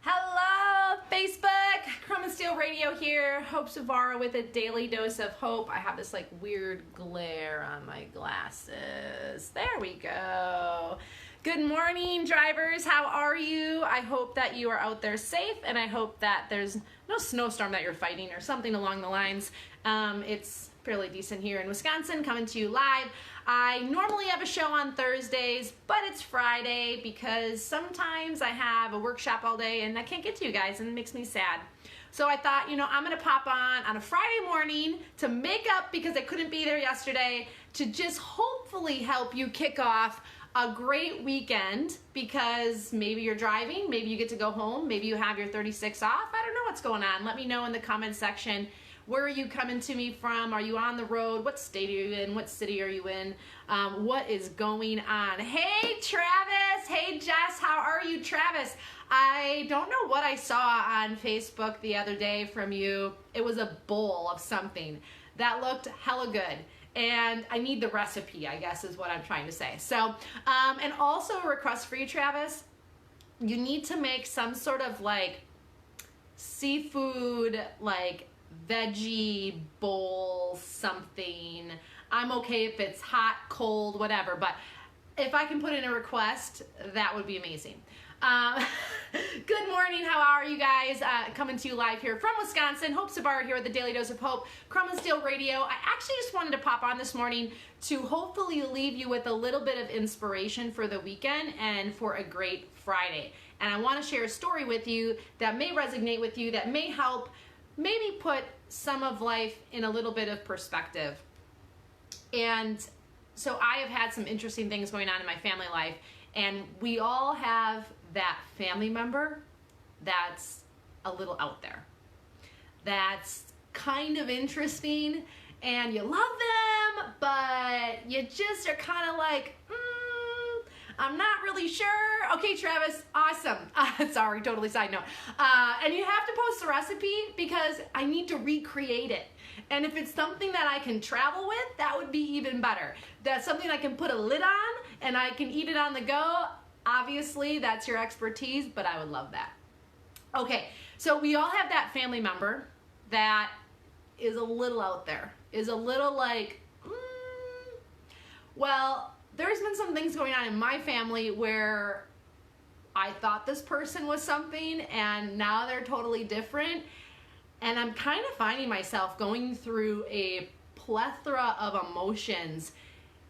Hello, Facebook! Chrome and Steel Radio here. Hope Zvara with a daily dose of hope. I have this like weird glare on my glasses. There we go. Good morning, drivers. How are you? I hope that you are out there safe, and I hope that there's no snowstorm that you're fighting or something along the lines. It's fairly decent here in Wisconsin, coming to you live. I normally have a show on Thursdays, but it's Friday because sometimes I have a workshop all day and I can't get to you guys, and it makes me sad. So I thought, I'm going to pop on a Friday morning to make up because I couldn't be there yesterday, to just hopefully help you kick off a great weekend, because maybe you're driving, maybe you get to go home, maybe you have your 36 off. I don't know what's going on. Let me know in the comments section. Where are you coming to me from? Are you on the road? What state are you in? What city are you in? What is going on? Hey, Travis. Hey, Jess. How are you, Travis? I don't know what I saw on Facebook the other day from you. It was a bowl of something that looked hella good. And I need the recipe, I guess, is what I'm trying to say. So, and also a request for you, Travis. You need to make some sort of like seafood, like veggie bowl something. I'm okay if it's hot, cold, whatever, but if I can put in a request, that would be amazing. Good morning, how are you guys? Coming to you live here from Wisconsin. Hope Zvara here with the Daily Dose of Hope, Chrome and Steel Radio. I actually just wanted to pop on this morning to hopefully leave you with a little bit of inspiration for the weekend and for a great Friday. And I want to share a story with you that may resonate with you, that may help maybe put some of life in a little bit of perspective. And so I have had some interesting things going on in my family life, and we all have that family member that's a little out there, that's kind of interesting, and you love them, but you just are kind of like, I'm not really sure. Okay, Travis, awesome. Sorry, totally side note. And you have to post the recipe because I need to recreate it. And if it's something that I can travel with, that would be even better. That's something I can put a lid on and I can eat it on the go. Obviously, that's your expertise, but I would love that. Okay, so we all have that family member that is a little out there, is a little like, well, there's been some things going on in my family where I thought this person was something and now they're totally different. And I'm kind of finding myself going through a plethora of emotions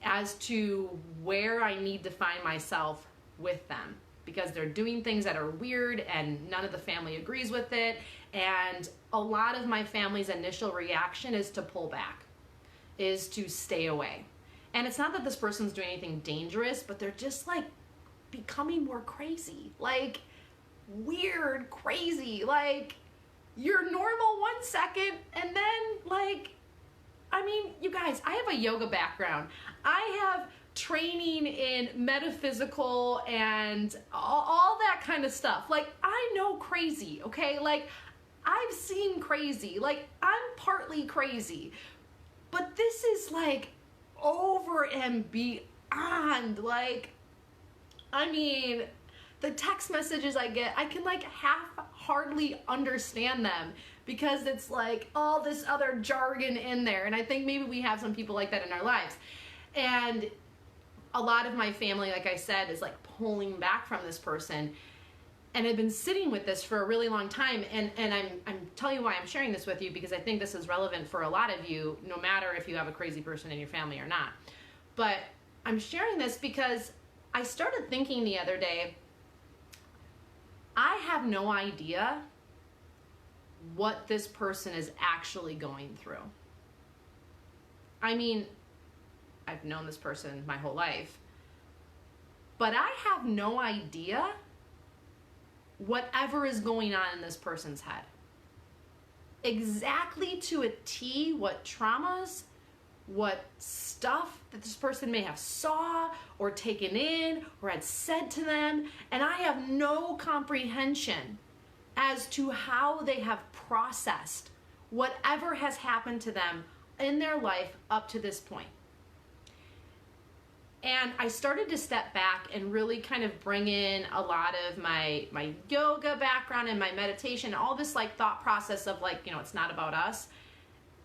as to where I need to find myself with them, because they're doing things that are weird and none of the family agrees with it. And a lot of my family's initial reaction is to pull back, is to stay away. And it's not that this person's doing anything dangerous, but they're just like becoming more crazy, like weird, crazy, like you're normal 1 second and then like, I mean, you guys, I have a yoga background. I have training in metaphysical and all that kind of stuff. Like, I know crazy, okay? Like, I've seen crazy. Like, I'm partly crazy. But this is like over and beyond. Like, I mean, the text messages I get, I can like hardly understand them because it's like all this other jargon in there. And I think maybe we have some people like that in our lives. And a lot of my family, like I said, is like pulling back from this person. And I've been sitting with this for a really long time. And I'm telling you why I'm sharing this with you, because I think this is relevant for a lot of you, no matter if you have a crazy person in your family or not. But I'm sharing this because I started thinking the other day, I have no idea what this person is actually going through. I mean, I've known this person my whole life, but I have no idea whatever is going on in this person's head. Exactly to a T, what traumas, what stuff that this person may have saw or taken in or had said to them, and I have no comprehension as to how they have processed whatever has happened to them in their life up to this point. And I started to step back and really kind of bring in a lot of my yoga background and my meditation, all this like thought process of like, it's not about us.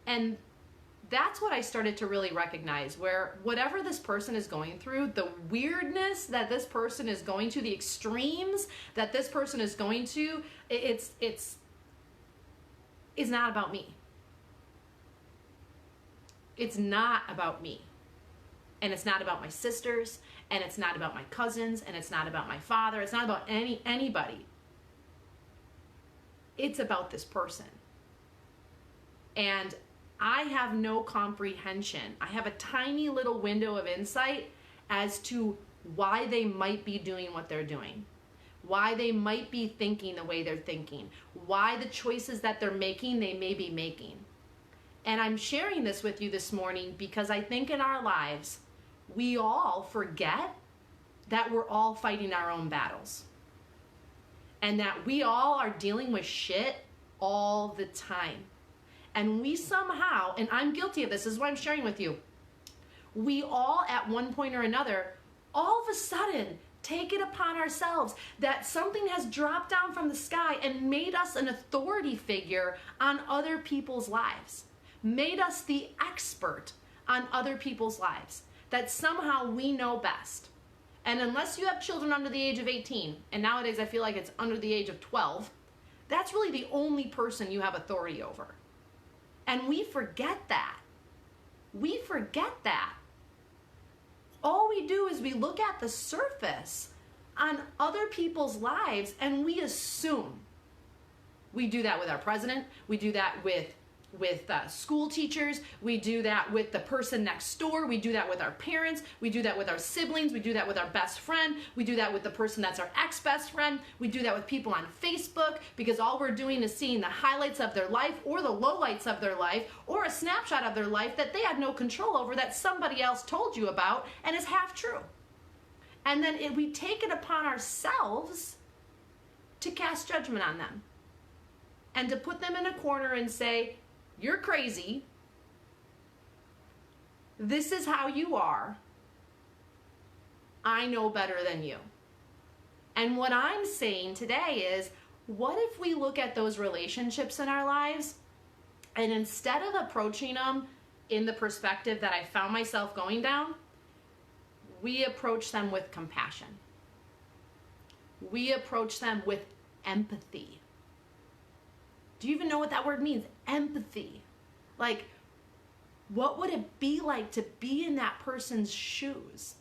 And that's what I started to really recognize, where whatever this person is going through, the weirdness that this person is going to, the extremes that this person is going to, it's not about me. It's not about me. And it's not about my sisters, and it's not about my cousins, and it's not about my father. It's not about anybody. It's about this person. And I have no comprehension. I have a tiny little window of insight as to why they might be doing what they're doing, why they might be thinking the way they're thinking, why the choices that they're making, they may be making. And I'm sharing this with you this morning because I think in our lives, we all forget that we're all fighting our own battles and that we all are dealing with shit all the time. And we somehow, and I'm guilty of this is what I'm sharing with you, we all at one point or another, all of a sudden take it upon ourselves that something has dropped down from the sky and made us an authority figure on other people's lives, made us the expert on other people's lives, that somehow we know best. And unless you have children under the age of 18, and nowadays I feel like it's under the age of 12, that's really the only person you have authority over. And we forget that. We forget that. All we do is we look at the surface on other people's lives and we assume. We do that with our president. We do that with school teachers. We do that with the person next door. We do that with our parents. We do that with our siblings. We do that with our best friend. We do that with the person that's our ex-best friend. We do that with people on Facebook because all we're doing is seeing the highlights of their life or the lowlights of their life or a snapshot of their life that they had no control over that somebody else told you about and is half true. And then we take it upon ourselves to cast judgment on them and to put them in a corner and say, you're crazy. This is how you are. I know better than you. And what I'm saying today is, what if we look at those relationships in our lives and instead of approaching them in the perspective that I found myself going down, we approach them with compassion. We approach them with empathy. Do you even know what that word means? Empathy. Like, what would it be like to be in that person's shoes?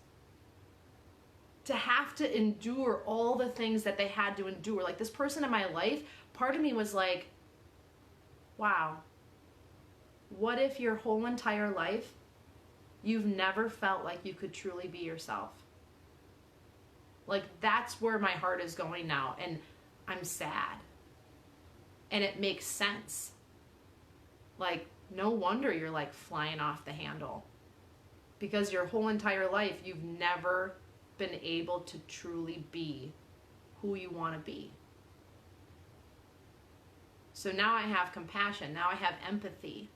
To have to endure all the things that they had to endure. Like, this person in my life, part of me was like, wow, what if your whole entire life, you've never felt like you could truly be yourself? Like, that's where my heart is going now, and I'm sad. And it makes sense. Like, no wonder you're like flying off the handle. Because your whole entire life, you've never been able to truly be who you want to be. So now I have compassion. Now I have empathy.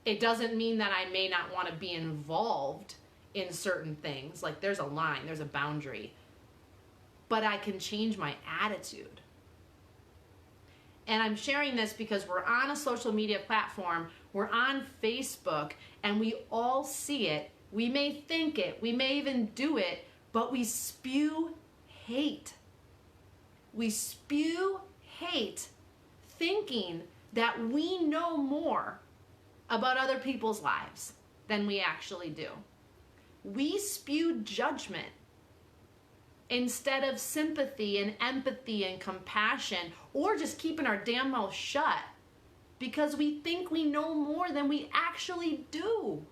It doesn't mean that I may not want to be involved in certain things. Like, there's a line, there's a boundary. But I can change my attitude. And I'm sharing this because we're on a social media platform, we're on Facebook, and we all see it. We may think it, we may even do it, but we spew hate. We spew hate, thinking that we know more about other people's lives than we actually do. We spew judgment instead of sympathy and empathy and compassion, or just keeping our damn mouth shut because we think we know more than we actually do.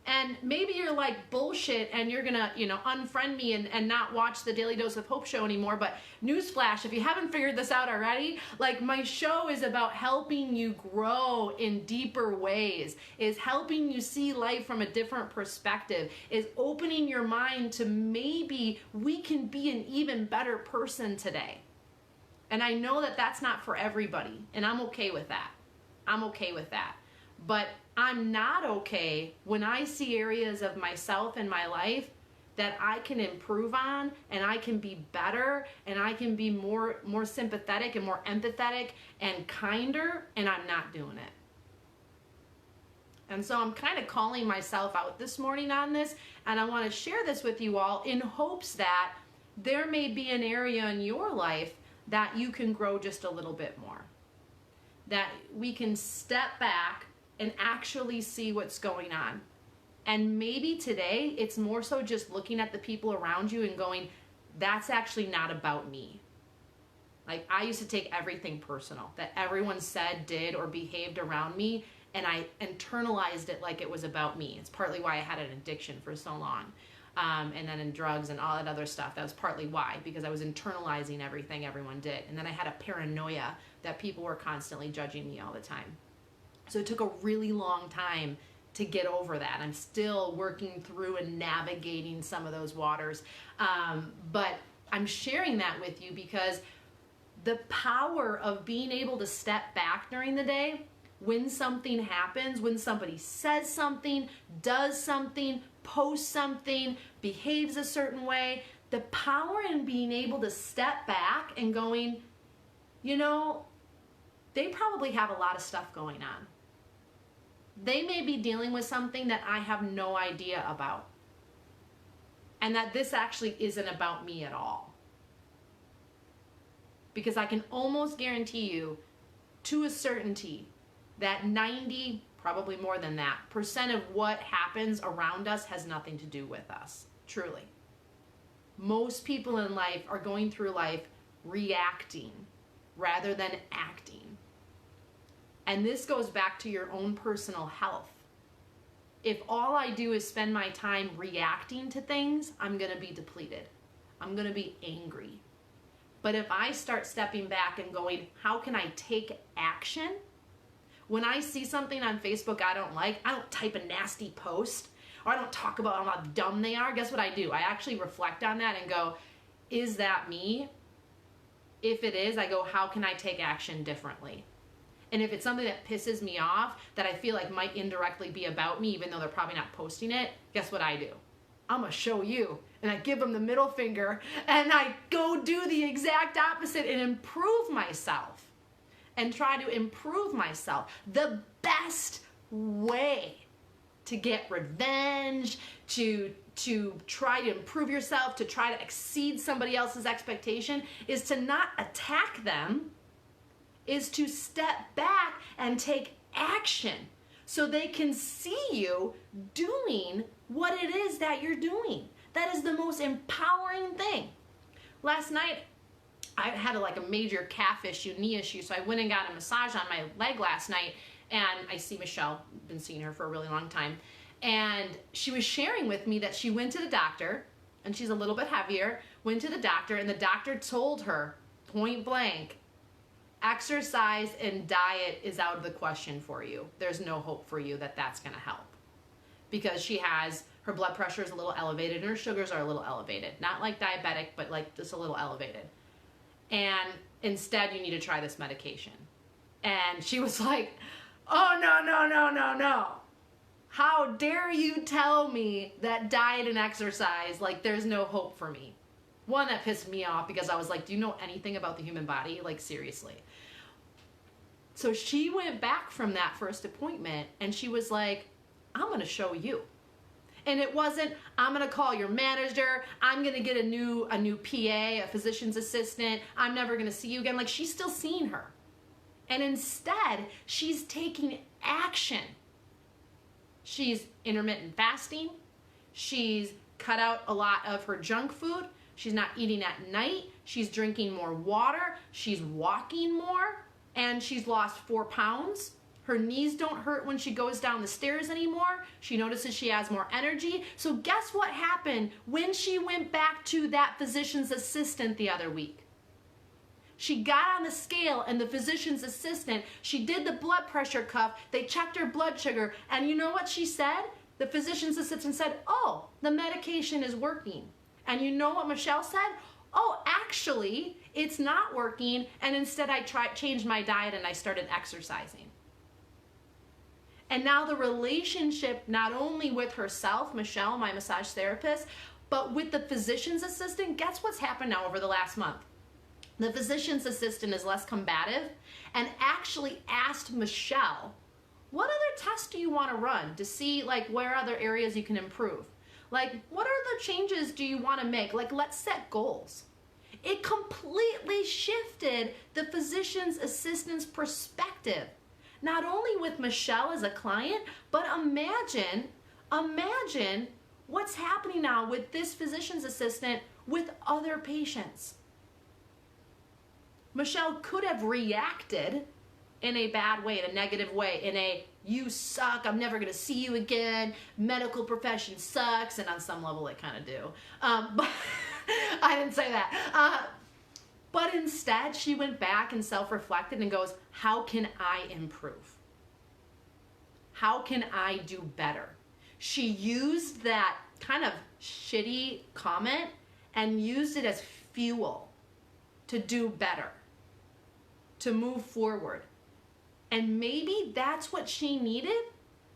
And maybe you're like, bullshit, and you're gonna, unfriend me and not watch the Daily Dose of Hope show anymore. But newsflash, if you haven't figured this out already, like, my show is about helping you grow in deeper ways, is helping you see life from a different perspective, is opening your mind to maybe we can be an even better person today. And I know that that's not for everybody, and I'm okay with that. I'm okay with that. But I'm not okay when I see areas of myself in my life that I can improve on, and I can be better, and I can be more sympathetic and more empathetic and kinder, and I'm not doing it. And so I'm kind of calling myself out this morning on this, and I want to share this with you all in hopes that there may be an area in your life that you can grow just a little bit more. That we can step back and actually see what's going on. And maybe today it's more so just looking at the people around you and going, that's actually not about me. Like, I used to take everything personal that everyone said, did, or behaved around me, and I internalized it like it was about me. It's partly why I had an addiction for so long. And then in drugs and all that other stuff, that was partly why, because I was internalizing everything everyone did. And then I had a paranoia that people were constantly judging me all the time. So it took a really long time to get over that. I'm still working through and navigating some of those waters. But I'm sharing that with you because the power of being able to step back during the day when something happens, when somebody says something, does something, posts something, behaves a certain way, the power in being able to step back and going, you know, they probably have a lot of stuff going on. They may be dealing with something that I have no idea about. And that this actually isn't about me at all. Because I can almost guarantee you to a certainty that 90, probably more than that, % of what happens around us has nothing to do with us. Truly. Most people in life are going through life reacting rather than acting. And this goes back to your own personal health. If all I do is spend my time reacting to things, I'm going to be depleted. I'm going to be angry. But if I start stepping back and going, how can I take action? When I see something on Facebook I don't like, I don't type a nasty post, or I don't talk about how dumb they are. Guess what I do? I actually reflect on that and go, is that me? If it is, I go, how can I take action differently? And if it's something that pisses me off, that I feel like might indirectly be about me, even though they're probably not posting it, guess what I do? I'm going to show you. And I give them the middle finger, and I go do the exact opposite and improve myself. And try to improve myself. The best way to get revenge, to try to improve yourself, to try to exceed somebody else's expectation, is to not attack them, is to step back and take action so they can see you doing what it is that you're doing. That is the most empowering thing. Last night, I had a major calf issue, knee issue, so I went and got a massage on my leg last night, and I see Michelle, been seeing her for a really long time, and she was sharing with me that she went to the doctor, and she's a little bit heavier, went to the doctor, and the doctor told her, point blank, exercise and diet is out of the question for you. There's no hope for you that's going to help. Because her blood pressure is a little elevated, and her sugars are a little elevated. Not like diabetic, but just a little elevated. And instead you need to try this medication. And she was like, oh, no. How dare you tell me that diet and exercise, there's no hope for me. One, that pissed me off because I was like, do you know anything about the human body? Seriously. So she went back from that first appointment and she was like, I'm going to show you. And it wasn't, I'm going to call your manager, I'm going to get a new PA, a physician's assistant, I'm never going to see you again. She's still seeing her. And instead, she's taking action. She's intermittent fasting. She's cut out a lot of her junk food. She's not eating at night. She's drinking more water. She's walking more. And she's lost 4 pounds. Her knees don't hurt when she goes down the stairs anymore. She notices she has more energy. So guess what happened when she went back to that physician's assistant the other week? She got on the scale, and the physician's assistant, she did the blood pressure cuff. They checked her blood sugar. And you know what she said? The physician's assistant said, oh, the medication is working. And you know what Michelle said? Oh, actually, it's not working. And instead I changed my diet and I started exercising. And now the relationship, not only with herself, Michelle, my massage therapist, but with the physician's assistant, guess what's happened now over the last month? The physician's assistant is less combative and actually asked Michelle, what other tests do you want to run to see like where other areas you can improve? Like, what are the changes do you want to make? Like, let's set goals. It completely shifted the physician's assistant's perspective. Not only with Michelle as a client, but imagine what's happening now with this physician's assistant with other patients. Michelle could have reacted in a bad way, in a negative way, in a you suck, I'm never going to see you again, medical profession sucks, and on some level they kind of do. But I didn't say that. But instead, she went back and self-reflected and goes, how can I improve? How can I do better? She used that kind of shitty comment and used it as fuel to do better, to move forward. And maybe that's what she needed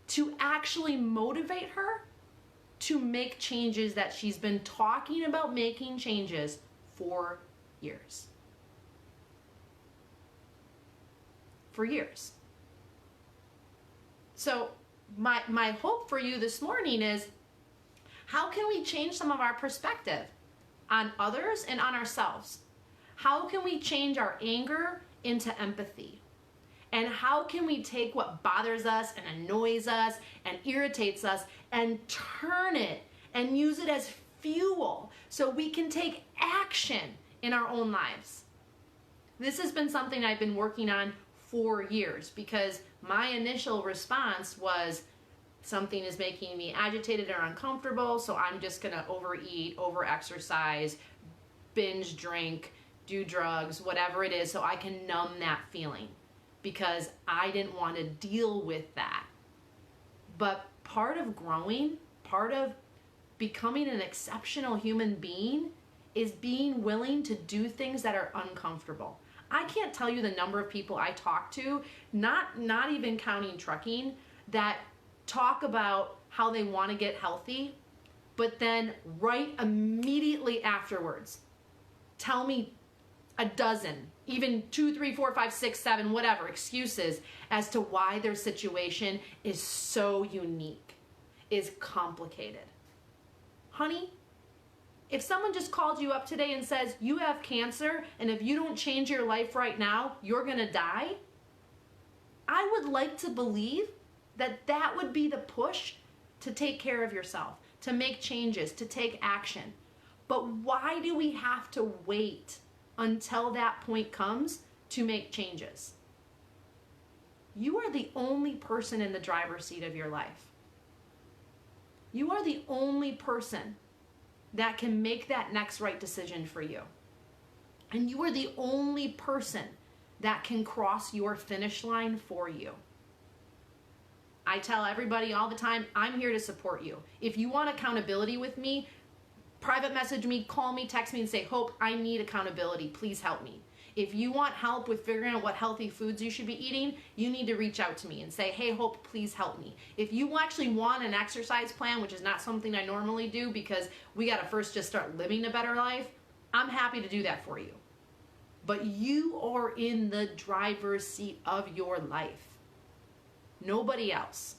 to actually motivate her to make changes that she's been talking about making changes for years. For years. So my hope for you this morning is, how can we change some of our perspective on others and on ourselves? How can we change our anger into empathy? And how can we take what bothers us and annoys us and irritates us and turn it and use it as fuel so we can take action in our own lives? This has been something I've been working on for years, because my initial response was, something is making me agitated or uncomfortable, so I'm just gonna overeat, overexercise, binge drink, do drugs, whatever it is, so I can numb that feeling, because I didn't want to deal with that. But part of growing, part of becoming an exceptional human being is being willing to do things that are uncomfortable. I can't tell you the number of people I talk to, not even counting trucking, that talk about how they want to get healthy, but then right immediately afterwards tell me a dozen, even 2, 3, 4, 5, 6, 7, whatever, excuses as to why their situation is so unique, is complicated. Honey, if someone just called you up today and says, you have cancer, and if you don't change your life right now, you're gonna die, I would like to believe that that would be the push to take care of yourself, to make changes, to take action. But why do we have to wait until that point comes to make changes? You are the only person in the driver's seat of your life. You are the only person that can make that next right decision for you. And you are the only person that can cross your finish line for you. I tell everybody all the time, I'm here to support you. If you want accountability with me, private message me, call me, text me and say, Hope, I need accountability. Please help me. If you want help with figuring out what healthy foods you should be eating, you need to reach out to me and say, hey, Hope, please help me. If you actually want an exercise plan, which is not something I normally do because we got to first just start living a better life, I'm happy to do that for you. But you are in the driver's seat of your life. Nobody else.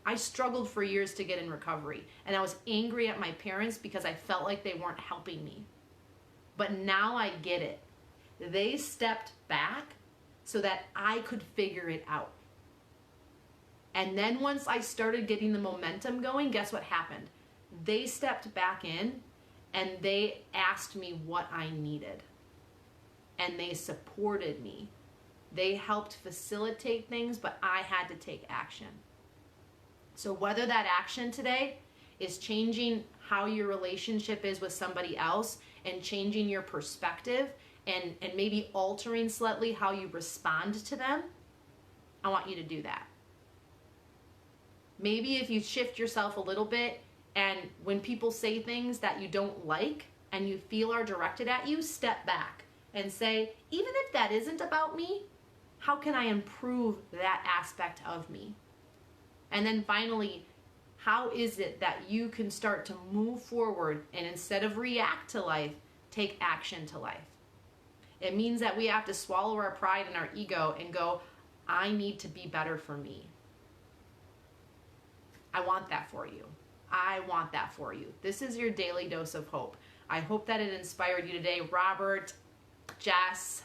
I struggled for years to get in recovery, and I was angry at my parents because I felt like they weren't helping me. But now I get it. They stepped back so that I could figure it out. And then once I started getting the momentum going, guess what happened? They stepped back in and they asked me what I needed. And they supported me. They helped facilitate things, but I had to take action. So whether that action today is changing how your relationship is with somebody else and changing your perspective and maybe altering slightly how you respond to them, I want you to do that. Maybe if you shift yourself a little bit, and when people say things that you don't like and you feel are directed at you, step back and say, even if that isn't about me, how can I improve that aspect of me? And then finally, how is it that you can start to move forward and instead of react to life, take action to life? It means that we have to swallow our pride and our ego and go, I need to be better for me. I want that for you. I want that for you. This is your daily dose of hope. I hope that it inspired you today. Robert, Jess,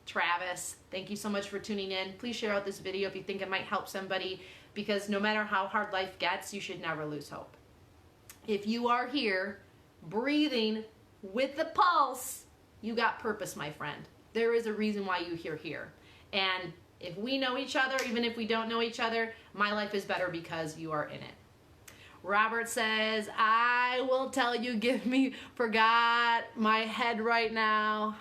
Travis, thank you so much for tuning in. Please share out this video if you think it might help somebody, because no matter how hard life gets, you should never lose hope. If you are here, breathing with the pulse, you got purpose, my friend. There is a reason why you're here. And if we know each other, even if we don't know each other, my life is better because you are in it. Robert says, I will tell you, forgot my head right now.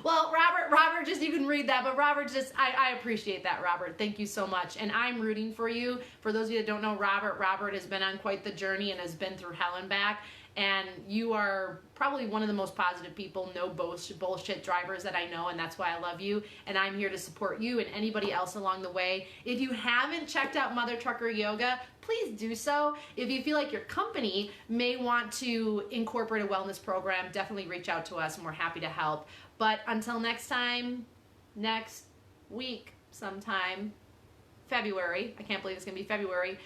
Well, Robert, just, you can read that, but Robert, just, I appreciate that, Robert. Thank you so much. And I'm rooting for you. For those of you that don't know Robert has been on quite the journey and has been through hell and back. And you are probably one of the most positive people, no bullshit drivers that I know, and that's why I love you. And I'm here to support you and anybody else along the way. If you haven't checked out Mother Trucker Yoga, please do so. If you feel like your company may want to incorporate a wellness program, definitely reach out to us and we're happy to help. But until next time, next week sometime, February, I can't believe it's gonna be February,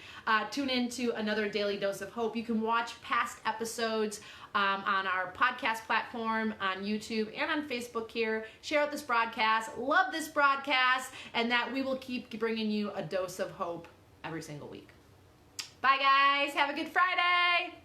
tune in to another Daily Dose of Hope. You can watch past episodes on our podcast platform, on YouTube, and on Facebook here. Share out this broadcast, love this broadcast, and that we will keep bringing you a dose of hope every single week. Bye guys, have a good Friday!